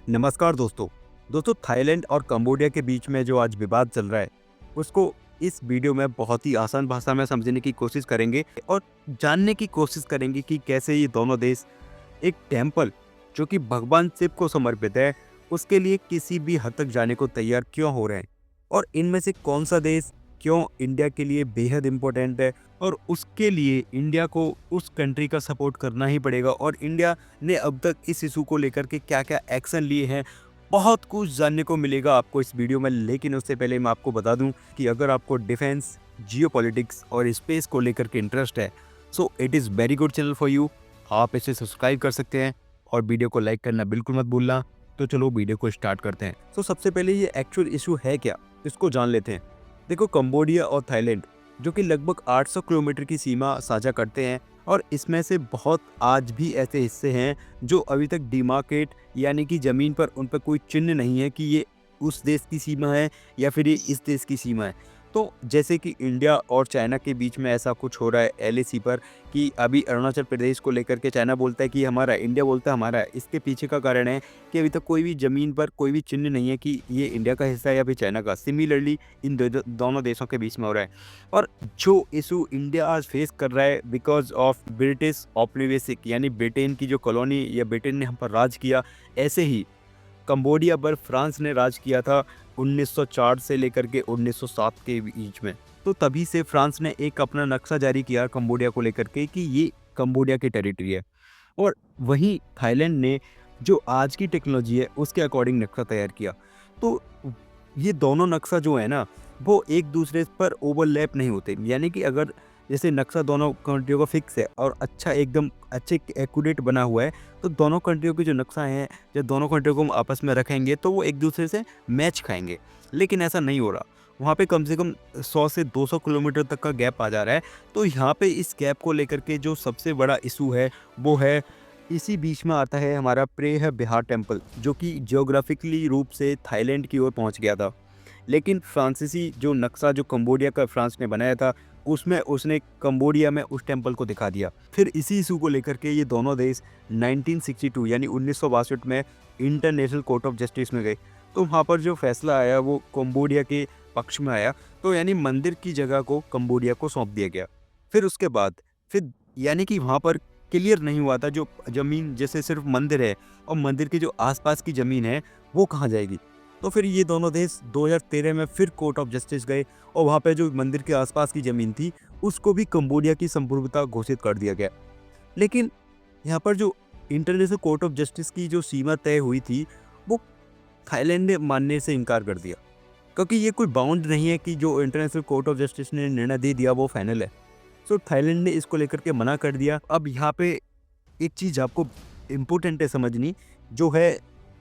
नमस्कार दोस्तों थाईलैंड और कंबोडिया के बीच में जो आज विवाद चल रहा है उसको इस वीडियो में बहुत ही आसान भाषा में समझने की कोशिश करेंगे और जानने की कोशिश करेंगे कि कैसे ये दोनों देश एक टेम्पल जो कि भगवान शिव को समर्पित है उसके लिए किसी भी हद तक जाने को तैयार क्यों हो रहे हैं और इनमें से कौन सा देश क्यों इंडिया के लिए बेहद इम्पोर्टेंट है और उसके लिए इंडिया को उस कंट्री का सपोर्ट करना ही पड़ेगा और इंडिया ने अब तक इस इशू को लेकर के क्या क्या एक्शन लिए हैं। बहुत कुछ जानने को मिलेगा आपको इस वीडियो में, लेकिन उससे पहले मैं आपको बता दूं कि अगर आपको डिफेंस, जियोपॉलिटिक्स और स्पेस को लेकर के इंटरेस्ट है so it is very good channel for you. आप इसे सब्सक्राइब कर सकते हैं और वीडियो को लाइक करना बिल्कुल मत भूलना। तो चलो वीडियो को स्टार्ट करते हैं। सबसे पहले ये एक्चुअल इशू है क्या, इसको जान लेते हैं। देखो, कंबोडिया और थाईलैंड जो कि लगभग 800 किलोमीटर की सीमा साझा करते हैं और इसमें से बहुत आज भी ऐसे हिस्से हैं जो अभी तक डिमार्केट यानी कि ज़मीन पर उन पर कोई चिन्ह नहीं है कि ये उस देश की सीमा है या फिर ये इस देश की सीमा है। तो जैसे कि इंडिया और चाइना के बीच में ऐसा कुछ हो रहा है एलएसी पर कि अभी अरुणाचल प्रदेश को लेकर के चाइना बोलता है कि हमारा है, इंडिया बोलता है हमारा है। इसके पीछे का कारण है कि अभी तक कोई भी ज़मीन पर कोई भी चिन्ह नहीं है कि ये इंडिया का हिस्सा है या फिर चाइना का। सिमिलरली इन दोनों देशों के बीच में हो रहा है और जो इशू इंडिया आज फेस कर रहा है बिकॉज ऑफ ब्रिटिश औपनिवेशिक यानी ब्रिटेन की जो कॉलोनी या ब्रिटेन ने हम पर राज किया, ऐसे ही कंबोडिया पर फ्रांस ने राज किया था 1904 से लेकर के 1907 के बीच में। तो तभी से फ्रांस ने एक अपना नक्शा जारी किया कंबोडिया को लेकर के कि ये कंबोडिया की टेरिटरी है और वहीं थाईलैंड ने जो आज की टेक्नोलॉजी है उसके अकॉर्डिंग नक्शा तैयार किया। तो ये दोनों नक्शा जो है ना वो एक दूसरे पर ओवरलैप नहीं होते, यानी कि अगर जैसे नक्शा दोनों कंट्रियों का फिक्स है और अच्छा एकदम अच्छे एक्यूरेट बना हुआ है तो दोनों कंट्रियों के जो नक्शा हैं जब दोनों कंट्रियों को हम आपस में रखेंगे तो वो एक दूसरे से मैच खाएंगे। लेकिन ऐसा नहीं हो रहा, वहाँ पे कम से कम 100 से 200 किलोमीटर तक का गैप आ जा रहा है। तो यहाँ पे इस गैप को लेकर के जो सबसे बड़ा इशू है वो है, इसी बीच में आता है हमारा प्रेह बिहार टेम्पल जो कि जियोग्राफिकली रूप से थाईलैंड की ओर पहुँच गया था। लेकिन फ्रांसीसी जो नक्शा जो कंबोडिया का फ्रांस ने बनाया था उसमें उसने कंबोडिया में उस टेम्पल को दिखा दिया। फिर इसी इशू को लेकर के ये दोनों देश 1962 यानी 1962 में इंटरनेशनल कोर्ट ऑफ जस्टिस में गए। तो वहाँ पर जो फैसला आया वो कंबोडिया के पक्ष में आया, तो यानी मंदिर की जगह को कंबोडिया को सौंप दिया गया। फिर उसके बाद फिर यानी कि वहाँ पर क्लियर नहीं हुआ था जो ज़मीन जैसे सिर्फ मंदिर है और मंदिर के जो आसपास की ज़मीन है वो कहाँ जाएगी। तो फिर ये दोनों देश 2013 में फिर कोर्ट ऑफ जस्टिस गए और वहाँ पे जो मंदिर के आसपास की ज़मीन थी उसको भी कंबोडिया की संप्रभुता घोषित कर दिया गया। लेकिन यहाँ पर जो इंटरनेशनल कोर्ट ऑफ जस्टिस की जो सीमा तय हुई थी वो थाईलैंड ने मानने से इनकार कर दिया, क्योंकि ये कोई बाउंड नहीं है कि जो इंटरनेशनल कोर्ट ऑफ जस्टिस ने निर्णय दे दिया वो फाइनल है। सो थाईलैंड ने इसको लेकर के मना कर दिया। अब यहाँ पे एक चीज़ आपको इम्पोर्टेंट है समझनी, जो है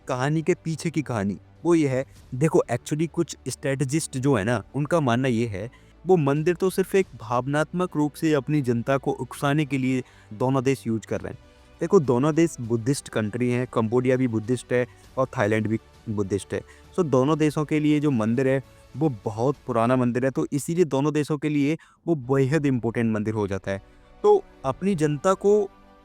कहानी के पीछे की कहानी, वो ये है। देखो, एक्चुअली कुछ स्ट्रेटजिस्ट जो है ना उनका मानना ये है वो मंदिर तो सिर्फ एक भावनात्मक रूप से अपनी जनता को उकसाने के लिए दोनों देश यूज कर रहे हैं। देखो, दोनों देश बुद्धिस्ट कंट्री हैं, कंबोडिया भी बुद्धिस्ट है और थाईलैंड भी बुद्धिस्ट है। सो दोनों देशों के लिए जो मंदिर है वो बहुत पुराना मंदिर है, तो इसीलिए दोनों देशों के लिए वो बेहद इम्पोर्टेंट मंदिर हो जाता है। तो अपनी जनता को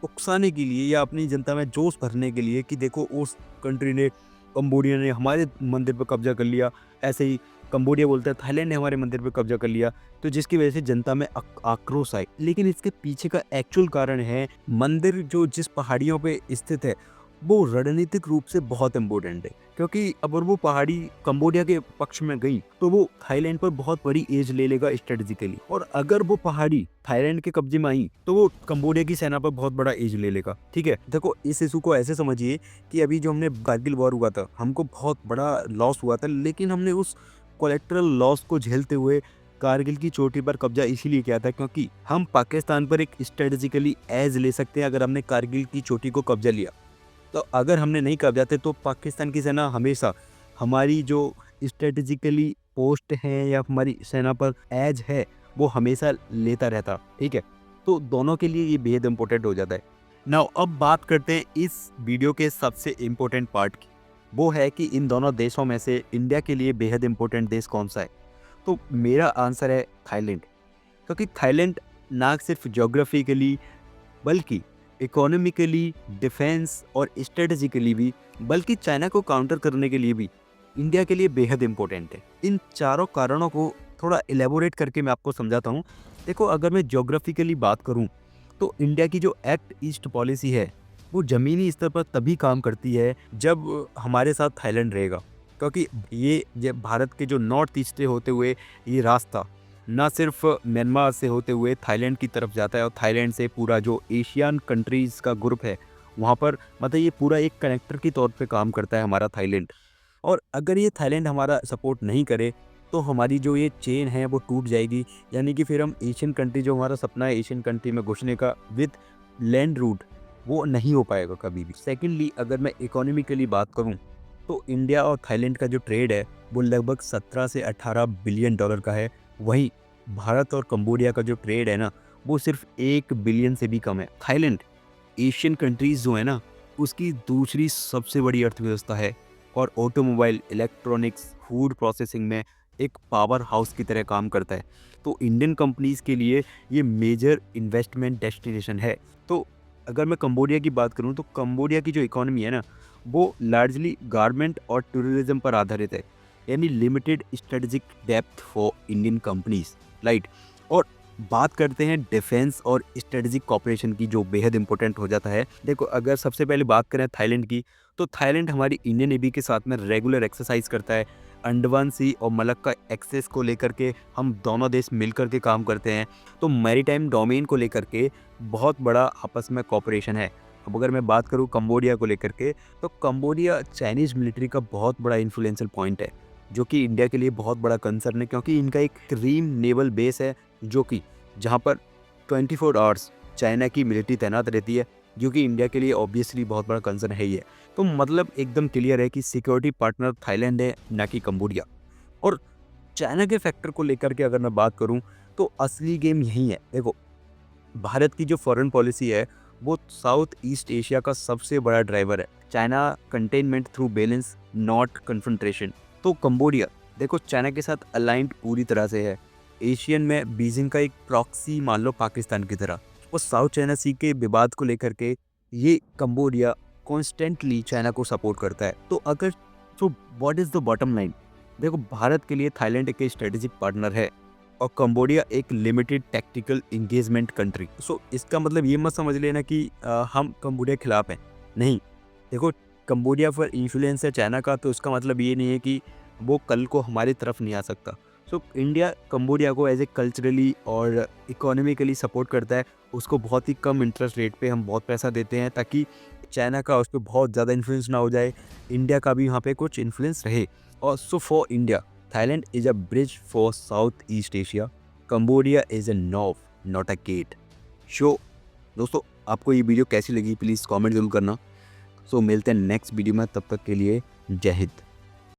उकसाने के लिए या अपनी जनता में जोश भरने के लिए कि देखो उस कंट्री ने, कंबोडिया ने हमारे मंदिर पर कब्जा कर लिया, ऐसे ही कंबोडिया बोलता है थाईलैंड ने हमारे मंदिर पर कब्जा कर लिया, तो जिसकी वजह से जनता में आक्रोश आई। लेकिन इसके पीछे का एक्चुअल कारण है मंदिर जो जिस पहाड़ियों पे स्थित है वो रणनीतिक रूप से बहुत इम्पोर्टेंट है, क्योंकि अगर वो पहाड़ी कंबोडिया के पक्ष में गई तो वो थाईलैंड पर बहुत बड़ी एज ले लेगा स्ट्रेटेजिकली, और अगर वो पहाड़ी थाईलैंड के कब्जे में आई तो वो कंबोडिया की सेना पर बहुत बड़ा एज ले लेगा। ठीक है, देखो इस इशू को ऐसे समझिए कि अभी जो हमने कारगिल वॉर हुआ था हमको बहुत बड़ा लॉस हुआ था, लेकिन हमने उस कोलेक्ट्रल लॉस को झेलते हुए कारगिल की चोटी पर कब्जा इसीलिए किया था क्योंकि हम पाकिस्तान पर एक स्ट्रेटेजिकली एज ले सकते हैं अगर हमने कारगिल की चोटी को कब्जा लिया। तो अगर हमने नहीं कब्जाते तो पाकिस्तान की सेना हमेशा हमारी जो स्ट्रेटेजिकली पोस्ट है या हमारी सेना पर एज है वो हमेशा लेता रहता। ठीक है, तो दोनों के लिए ये बेहद इंपॉर्टेंट हो जाता है। नाउ अब बात करते हैं इस वीडियो के सबसे इम्पोर्टेंट पार्ट की, वो है कि इन दोनों देशों में से इंडिया के लिए बेहद इंपॉर्टेंट देश कौन सा है। तो मेरा आंसर है थाईलैंड, क्योंकि थाईलैंड ना सिर्फ ज्योग्राफिकली बल्कि इकोनॉमिकली, डिफेंस और स्ट्रेटजिकली भी, बल्कि चाइना को काउंटर करने के लिए भी इंडिया के लिए बेहद इम्पोर्टेंट है। इन चारों कारणों को थोड़ा एलेबोरेट करके मैं आपको समझाता हूँ। देखो, अगर मैं ज्योग्राफिकली बात करूँ तो इंडिया की जो एक्ट ईस्ट पॉलिसी है वो ज़मीनी स्तर पर तभी काम करती है जब हमारे साथ थाईलैंड रहेगा, क्योंकि ये जब भारत के जो नॉर्थ ईस्ट से होते हुए ये रास्ता ना सिर्फ म्यांमार से होते हुए थाईलैंड की तरफ जाता है और थाईलैंड से पूरा जो एशियन कंट्रीज़ का ग्रुप है वहाँ पर, मतलब ये पूरा एक कनेक्टर के तौर पे काम करता है हमारा थाईलैंड। और अगर ये थाईलैंड हमारा सपोर्ट नहीं करे तो हमारी जो ये चेन है वो टूट जाएगी, यानी कि फिर हम एशियन कंट्री, जो हमारा सपना है एशियन कंट्री में घुसने का विद लैंड रूट, वो नहीं हो पाएगा कभी भी। सेकेंडली, अगर मैं इकोनॉमिकली बात करूं तो इंडिया और थाईलैंड का जो ट्रेड है वो लगभग 17 से 18 बिलियन डॉलर का है। वहीं भारत और कंबोडिया का जो ट्रेड है ना वो सिर्फ 1 बिलियन से भी कम है। थाईलैंड एशियन कंट्रीज़ जो है ना उसकी दूसरी सबसे बड़ी अर्थव्यवस्था है और ऑटोमोबाइल, इलेक्ट्रॉनिक्स, फूड प्रोसेसिंग में एक पावर हाउस की तरह काम करता है। तो इंडियन कंपनीज़ के लिए ये मेजर इन्वेस्टमेंट डेस्टिनेशन है। तो अगर मैं कंबोडिया की बात करूँ तो कंबोडिया की जो इकोनॉमी है ना वो लार्जली गारमेंट और टूरिज्म पर आधारित है, यानी limited strategic depth for Indian companies, right. और बात करते हैं डिफेंस और स्ट्रेटजिक कॉपरेशन की, जो बेहद इंपॉर्टेंट हो जाता है। देखो, अगर सबसे पहले बात करें थाईलैंड की तो थाईलैंड हमारी इंडियन नेवी के साथ में रेगुलर एक्सरसाइज करता है। अंडमान सी और मलक्का एक्सेस को लेकर के हम दोनों देश मिलकर के काम करते हैं। तो मैरीटाइम डोमेन को लेकर के बहुत बड़ा आपस में कॉपरेशन है। अब अगर मैं बात करूँ कंबोडिया को लेकर के तो कंबोडिया चाइनीज़ मिलिट्री का बहुत बड़ा इन्फ्लुएंशियल पॉइंट है, जो कि इंडिया के लिए बहुत बड़ा कंसर्न है, क्योंकि इनका एक क्रीम नेवल बेस है जो कि जहाँ पर 24 आवर्स चाइना की मिलिट्री तैनात रहती है, जो कि इंडिया के लिए ऑब्वियसली बहुत बड़ा कंसर्न है ही है। तो मतलब एकदम क्लियर है कि सिक्योरिटी पार्टनर थाईलैंड है, ना कि कंबोडिया। और चाइना के फैक्टर को लेकर के अगर मैं बात करूं तो असली गेम यही है। देखो, भारत की जो फॉरेन पॉलिसी है वो साउथ ईस्ट एशिया का सबसे बड़ा ड्राइवर है। China containment through balance, not confrontation. तो कंबोडिया देखो चाइना के साथ अलाइंड पूरी तरह से है। एशियन में बीजिंग का एक प्रॉक्सी मान लो पाकिस्तान की तरह। और साउथ चाइना सी के विवाद को लेकर के ये कंबोडिया कॉन्स्टेंटली चाइना को सपोर्ट करता है। तो अगर तो what is the bottom line? देखो, भारत के लिए थाईलैंड एक स्ट्रेटेजिक पार्टनर है और कंबोडिया एक लिमिटेड टैक्टिकल इंगेजमेंट कंट्री। सो इसका मतलब ये मत समझ लेना कि हम कंबोडिया के खिलाफ हैं, नहीं। देखो, कंबोडिया पर इन्फ्लुएंस है चाइना का, तो इसका मतलब ये नहीं है कि वो कल को हमारी तरफ नहीं आ सकता। सो इंडिया कंबोडिया को एज ए कल्चरली और इकोनॉमिकली सपोर्ट करता है। उसको बहुत ही कम इंटरेस्ट रेट पे हम बहुत पैसा देते हैं ताकि चाइना का उस पर बहुत ज़्यादा इन्फ्लुएंस ना हो जाए, इंडिया का भी वहाँ पे कुछ इन्फ्लुएंस रहे। और so for India, Thailand is a bridge for Southeast Asia. Cambodia is a knob, not a gate. Show दोस्तों, आपको ये वीडियो कैसी लगी प्लीज़ कमेंट जरूर करना। सो मिलते हैं नेक्स्ट वीडियो में, तब तक के लिए जय हिंद।